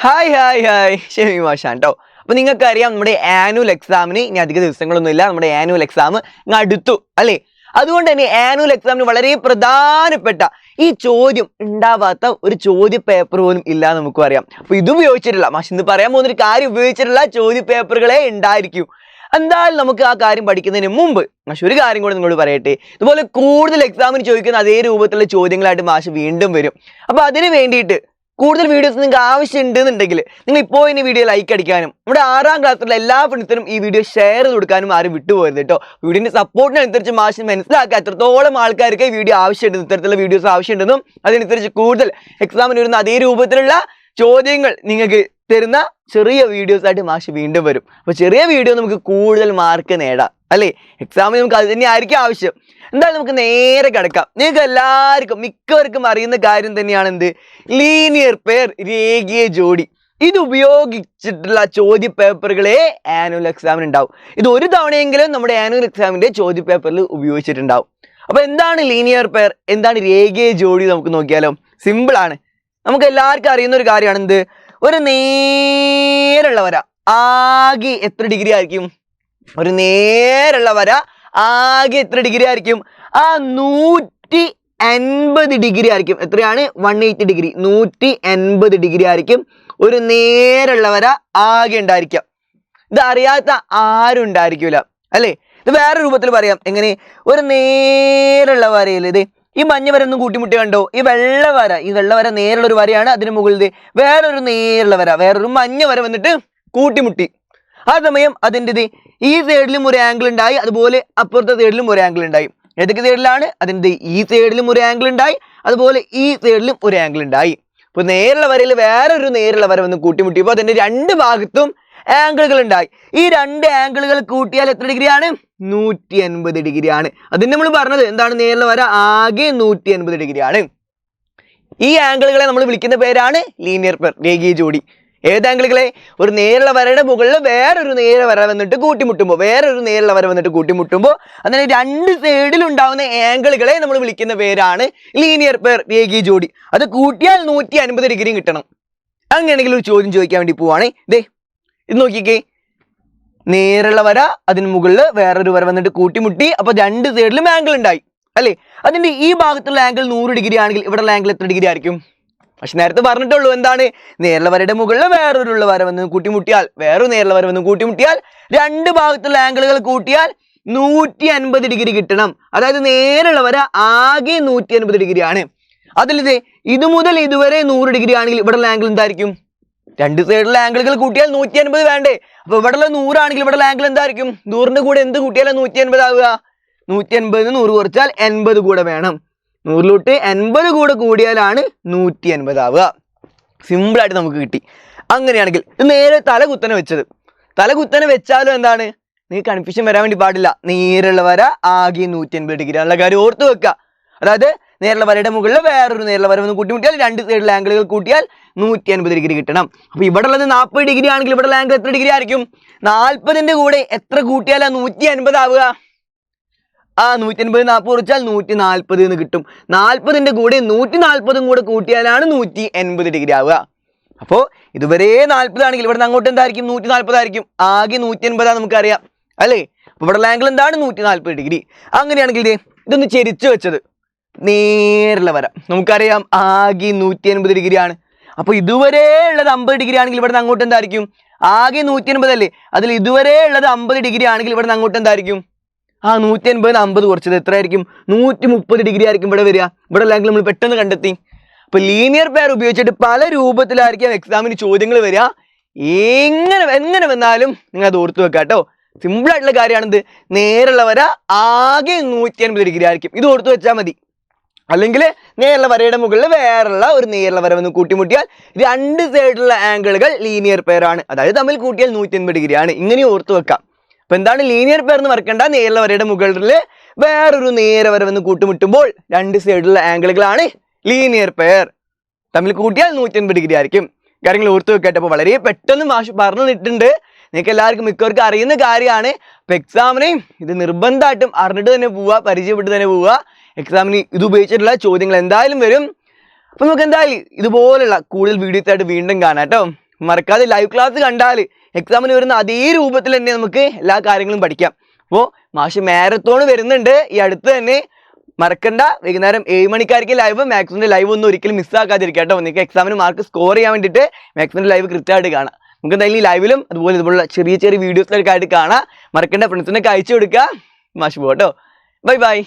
Hi hi hi Shemi മാഷാണ് കേട്ടോ. അപ്പോൾ നിങ്ങൾക്കറിയാം നമ്മുടെ ആനുവൽ എക്സാമിന് ഇനി അധിക ദിവസങ്ങളൊന്നുമില്ല. നമ്മുടെ ആനുവൽ എക്സാം അടുത്തു അല്ലേ? അതുകൊണ്ട് തന്നെ ആനുവൽ എക്സാമിന് വളരെ പ്രധാനപ്പെട്ട ഈ ചോദ്യം ഉണ്ടാവാത്ത ഒരു ചോദ്യ പേപ്പർ പോലും ഇല്ല നമുക്കും അറിയാം. അപ്പോൾ ഇത് ഉപയോഗിച്ചിട്ടില്ല മാഷ് ഇന്ന് പറയാൻ പോകുന്നൊരു കാര്യം ഉപയോഗിച്ചിട്ടുള്ള ചോദ്യ പേപ്പറുകളെ ഉണ്ടായിരിക്കും. എന്തായാലും നമുക്ക് ആ കാര്യം പഠിക്കുന്നതിന് മുമ്പ് മാഷ് ഒരു കാര്യം കൂടെ നിങ്ങളോട് പറയട്ടെ. ഇതുപോലെ കൂടുതൽ എക്സാമിന് ചോദിക്കുന്ന അതേ രൂപത്തിലുള്ള ചോദ്യങ്ങളായിട്ട് മാഷ് വീണ്ടും വരും. അപ്പോൾ അതിന് വേണ്ടിയിട്ട് കൂടുതൽ വീഡിയോസ് നിങ്ങൾക്ക് ആവശ്യമുണ്ടെന്നുണ്ടെങ്കിൽ നിങ്ങൾ ഇപ്പോൾ ഈ വീഡിയോ ലൈക്ക് അടിക്കാനും നമ്മുടെ 6ാം ക്ലാസ്സിലുള്ള എല്ലാ ഫ്രണ്ട്സിനും ഈ വീഡിയോ ഷെയർ ചെയ്ത് കൊടുക്കാനും ആരും വിട്ടുപോകരുത് കേട്ടോ. വീഡിയോന്റെ സപ്പോർട്ടിനനുസരിച്ച് മാഷിന് മനസ്സിലാക്കുക എത്രത്തോളം ആൾക്കാർക്ക് ഈ വീഡിയോ ആവശ്യമുണ്ടെന്നും ഇത്തരത്തിലുള്ള വീഡിയോസ് ആവശ്യമുണ്ടെന്നും അതിനനുസരിച്ച് കൂടുതൽ എക്സാമിന് വരുന്ന അതേ രൂപത്തിലുള്ള ചോദ്യങ്ങൾ നിങ്ങൾക്ക് തരുന്ന ചെറിയ വീഡിയോസ് ആയിട്ട് മാഷ് വീണ്ടും വരും. അപ്പോൾ ചെറിയ വീഡിയോ നമുക്ക് കൂടുതൽ മാർക്ക് നേടാം അല്ലേ? എക്സാമിന് നമുക്ക് അത് തന്നെ ആയിരിക്കും ആവശ്യം. എന്തായാലും നമുക്ക് നേരെ കിടക്കാം. നിങ്ങൾക്ക് എല്ലാവർക്കും മിക്കവർക്കും അറിയുന്ന കാര്യം തന്നെയാണ് എന്ത്? ലീനിയർ പെയർ, രേഖീയ ജോഡി. ഇത് ഉപയോഗിച്ചിട്ടുള്ള ചോദ്യ പേപ്പറുകളെ ആനുവൽ എക്സാമിന് ഉണ്ടാവും. ഇത് ഒരു തവണയെങ്കിലും നമ്മുടെ ആനുവൽ എക്സാമിന്റെ ചോദ്യ പേപ്പറിൽ ഉപയോഗിച്ചിട്ടുണ്ടാവും. അപ്പോൾ എന്താണ് ലീനിയർ പെയർ, എന്താണ് രേഖീയ ജോഡി നമുക്ക് നോക്കിയാലോ? സിമ്പിൾ ആണ്. നമുക്ക് എല്ലാവർക്കും അറിയുന്ന ഒരു കാര്യമാണ് എന്ത്? ഒരു നേരുള്ള വര ആകെ എത്ര ഡിഗ്രി ആയിരിക്കും? ഒരു നേരുള്ള വര ആകെ എത്ര ഡിഗ്രി ആയിരിക്കും? 180 ഡിഗ്രി ആയിരിക്കും. എത്രയാണ്? 180 ഡിഗ്രി. 180 ഡിഗ്രി ആയിരിക്കും ഒരു നേരുള്ള വര ആകെ ഉണ്ടായിരിക്കാം. ഇത് അറിയാത്ത ആരും ഉണ്ടായിരിക്കൂല അല്ലേ? ഇത് വേറെ രൂപത്തിൽ പറയാം. എങ്ങനെ? ഒരു നേരുള്ള വരയിൽ ഇത് ഈ മഞ്ഞ വര ഒന്നും കൂട്ടിമുട്ടി കണ്ടോ? ഈ വെള്ള വര നേരുള്ള ഒരു വരയാണ്. അതിന് മുകളിൽ വേറൊരു നേരുള്ള വര, വേറൊരു മഞ്ഞ വര വന്നിട്ട് കൂട്ടിമുട്ടി. ആ സമയം അതിൻ്റെ ഈ സൈഡിലും ഒരു ആംഗിൾ ഉണ്ടായി, അതുപോലെ അപ്പുറത്തെ സൈഡിലും ഒരു ആംഗിൾ ഉണ്ടായി. ഏതൊക്കെ സൈഡിലാണ്? അതിൻ്റെ ഈ സൈഡിലും ഒരു ആംഗിൾ ഉണ്ടായി, അതുപോലെ ഈ സൈഡിലും ഒരു ആംഗിൾ ഉണ്ടായി. ഇപ്പോൾ നേരുള്ള വരയിൽ വേറൊരു നേരുള്ള വര വന്ന് കൂട്ടിമുട്ടിയപ്പോൾ അതിൻ്റെ രണ്ട് ഭാഗത്തും ആംഗിളുകൾ ഉണ്ടായി. ഈ രണ്ട് ആംഗിളുകൾ കൂട്ടിയാൽ എത്ര ഡിഗ്രിയാണ്? 180 ഡിഗ്രിയാണ്. അതിന് നമ്മൾ പറഞ്ഞത് എന്താണ്? നേരുള്ള വര ആകെ 180 ഡിഗ്രിയാണ്. ഈ ആംഗിളുകളെ നമ്മൾ വിളിക്കുന്ന പേരാണ് ലീനിയർ പെയർ, രേഖീയ ജോഡി. ഏത് ആംഗിളുകളെ? ഒരു നേരുള്ള വരയുടെ മുകളിൽ വേറൊരു നേര വര വന്നിട്ട് കൂട്ടിമുട്ടുമ്പോൾ അതിന് രണ്ട് സൈഡിൽ ഉണ്ടാവുന്ന ആംഗിളുകളെ നമ്മൾ വിളിക്കുന്ന പേരാണ് ലീനിയർ പെയർ, രേഖീയ ജോഡി. അത് കൂട്ടിയാൽ 150 ഡിഗ്രിയും കിട്ടണം. അങ്ങനെയാണെങ്കിൽ ഒരു ചോദ്യം ചോദിക്കാൻ വേണ്ടി പോവാണ്. ഇത് നോക്കിക്കേ, നേരുള്ള വര, അതിന് മുകളിൽ വേറൊരു വര വന്നിട്ട് കൂട്ടിമുട്ടി, അപ്പൊ രണ്ട് സൈഡിലും ആംഗിൾ ഉണ്ടായി അല്ലേ? അതിന്റെ ഈ ഭാഗത്തുള്ള ആംഗിൾ 100 ഡിഗ്രി ആണെങ്കിൽ ഇവിടെയുള്ള ആംഗിൾ എത്ര ഡിഗ്രി ആയിരിക്കും? പക്ഷെ നേരത്തെ പറഞ്ഞിട്ടുള്ളൂ എന്താണ്? നേരുള്ള വരയുടെ മുകളിൽ വേറൊരു വര വന്ന് കൂട്ടിമുട്ടിയാൽ, വേറൊരു നേരുള്ള വര വന്ന് കൂട്ടിമുട്ടിയാൽ രണ്ട് ഭാഗത്തുള്ള ആംഗിളുകൾ കൂട്ടിയാൽ 150 ഡിഗ്രി കിട്ടണം. അതായത് നേരുള്ള വര ആകെ 150 ഡിഗ്രിയാണ്. അതിൽ ഇത് മുതൽ ഇതുവരെ 100 ഡിഗ്രി ആണെങ്കിൽ ഇവിടെയുള്ള ആംഗിൾ എന്തായിരിക്കും? രണ്ട് സൈഡിലുള്ള ആംഗിളുകൾ കൂട്ടിയാൽ 150 വേണ്ടേ? അപ്പൊ ഇവിടെയുള്ള 100 ആണെങ്കിൽ ഇവിടെ ആംഗിൾ എന്തായിരിക്കും? 100ന്റെ കൂടെ എന്ത് കൂട്ടിയാലും 150 ആവുക? 180 100 കുറച്ചാൽ 80 കൂടെ വേണം. 100 80 കൂടെ കൂടിയാലാണ് 180 ആവുക. സിമ്പിളായിട്ട് നമുക്ക് കിട്ടി. അങ്ങനെയാണെങ്കിൽ ഇത് നേരെ തലകുത്തനെ വെച്ചത്. തലകുത്തനെ വെച്ചാലും എന്താണ്? നിങ്ങൾക്ക് കൺഫ്യൂഷൻ വരാൻ വേണ്ടി പാടില്ല. നേരുള്ള വര ആകെ 180 ഡിഗ്രി ആണുള്ള കാര്യം ഓർത്ത് വെക്കുക. അതായത് നേരുള്ള വരയുടെ മുകളിൽ വേറൊരു നേരുള്ള വര വന്ന് കൂട്ടിമുട്ടിയാൽ രണ്ട് സൈഡിലെ ആംഗിളുകൾ കൂട്ടിയാൽ 180 ഡിഗ്രി കിട്ടണം. അപ്പൊ ഇവിടെ ഉള്ളത് 40 ഡിഗ്രി ആണെങ്കിൽ ഇവിടെ ആംഗിൾ എത്ര ഡിഗ്രി ആയിരിക്കും? 40ന്റെ കൂടെ എത്ര കൂട്ടിയാലാ 180 ആവുക? 180 40 കുറച്ചാൽ 140 എന്ന് കിട്ടും. 40ന്റെ കൂടെ 140 കൂടെ കൂട്ടിയാലാണ് 180 ഡിഗ്രി ആവുക. അപ്പോൾ ഇതുവരെ 40 ആണെങ്കിൽ ഇവിടെ അങ്ങോട്ട് എന്തായിരിക്കും? 140 ആയിരിക്കും. ആകെ 180 നമുക്കറിയാം അല്ലേ? അപ്പൊ ഇവിടെ ആംഗിൾ എന്താണ്? 140 ഡിഗ്രി. അങ്ങനെയാണെങ്കിൽ ഇതൊന്ന് ചെരിച്ചു വെച്ചത് നേരുള്ള വര നമുക്കറിയാം ആകെ 180 ഡിഗ്രിയാണ്. അപ്പൊ ഇതുവരെ ഉള്ളത് 50 ഡിഗ്രി ആണെങ്കിൽ ഇവിടെ അങ്ങോട്ട് എന്തായിരിക്കും? ആകെ 180 അല്ലേ? അതിൽ ഇതുവരെ ഉള്ളത് 50 ഡിഗ്രി ആണെങ്കിൽ ഇവിടെ അങ്ങോട്ട് എന്തായിരിക്കും? 180 50 കുറച്ചത് എത്ര ആയിരിക്കും? 130 ഡിഗ്രി ആയിരിക്കും ഇവിടെ വരിക. ഇവിടെ ആംഗിൾ നമ്മൾ പെട്ടെന്ന് കണ്ടെത്തി. അപ്പൊ ലീനിയർ പെയർ ഉപയോഗിച്ചിട്ട് പല രൂപത്തിലായിരിക്കും എക്സാമിന് ചോദ്യങ്ങൾ വരിക. എങ്ങനെ വന്നാലും നിങ്ങൾ അത് ഓർത്ത് വെക്കുക കേട്ടോ. സിമ്പിൾ ആയിട്ടുള്ള കാര്യമാണിത്. നേരുള്ള വര ആകെ 180 ഡിഗ്രി ആയിരിക്കും. ഇത് ഓർത്ത് വെച്ചാൽ മതി. അല്ലെങ്കിൽ നേരുള്ള വരയുടെ മുകളിൽ വേറുള്ള ഒരു നേരുള്ള വര വന്ന് കൂട്ടിമുട്ടിയാൽ രണ്ട് സൈഡിലുള്ള ആംഗിളുകൾ ലീനിയർ പെയർ ആണ്. അതായത് തമ്മിൽ കൂട്ടിയാൽ 180 ഡിഗ്രിയാണ്. ഇങ്ങനെ ഓർത്ത് വെക്കാം. അപ്പൊ എന്താണ് ലീനിയർ പെയർ എന്ന് മറക്കണ്ട. നേരുള്ള വരയുടെ മുകളിൽ വേറൊരു നേര വര വന്ന് കൂട്ടിമുട്ടുമ്പോൾ രണ്ട് സൈഡിലുള്ള ആംഗിളുകളാണ് ലീനിയർ പെയർ. തമ്മിൽ കൂട്ടിയാൽ 180 ഡിഗ്രി ആയിരിക്കും. കാര്യങ്ങൾ ഓർത്ത് വെക്കട്ടെ. അപ്പോൾ വളരെ പെട്ടെന്ന് മാഷ് പറഞ്ഞു തന്നിട്ടുണ്ട്. നിങ്ങൾക്ക് എല്ലാവർക്കും മിക്കവർക്കും അറിയുന്ന കാര്യമാണ്. അപ്പൊ എക്സാമിന് ഇത് നിർബന്ധമായിട്ടും അറിഞ്ഞിട്ട് തന്നെ പോവുക, പരിചയപ്പെട്ട് തന്നെ പോവുക. എക്സാമിന് ഇത് ഉപയോഗിച്ചിട്ടുള്ള ചോദ്യങ്ങൾ എന്തായാലും വരും. അപ്പൊ നമുക്ക് എന്തായാലും ഇതുപോലുള്ള കൂടുതൽ വീഡിയോസ് ആയിട്ട് വീണ്ടും കാണാം കേട്ടോ. മറക്കാതെ ലൈവ് ക്ലാസ് കണ്ടാൽ എക്സാമിന് വരുന്ന അതേ രൂപത്തിൽ തന്നെ നമുക്ക് എല്ലാ കാര്യങ്ങളും പഠിക്കാം. അപ്പോൾ മാഷ് മാരത്തോൺ വരുന്നുണ്ട് ഈ അടുത്ത് തന്നെ. മറക്കണ്ട, വൈകുന്നേരം 7 മണിക്കാർക്ക് ലൈവ്. മാത്സിന്റെ ലൈവ് ഒന്നും ഒരിക്കലും മിസ്സാക്കാതിരിക്കുക കേട്ടോ. നിങ്ങൾക്ക് എക്സാമിന് മാർക്ക് സ്കോർ ചെയ്യാൻ വേണ്ടിയിട്ട് മാത്സിന്റെ ലൈവ് കൃത്യമായിട്ട് കാണാം. നമുക്ക് എന്തായാലും ഈ ലൈവിലും അതുപോലെ ഇതുപോലുള്ള ചെറിയ ചെറിയ വീഡിയോസിലൊക്കെ ആയിട്ട് കാണാം. മറക്കണ്ട, ഫ്രണ്ട്സിനൊക്കെ അയച്ചു കൊടുക്കുക. മാഷ് പോട്ടോ. Bye by.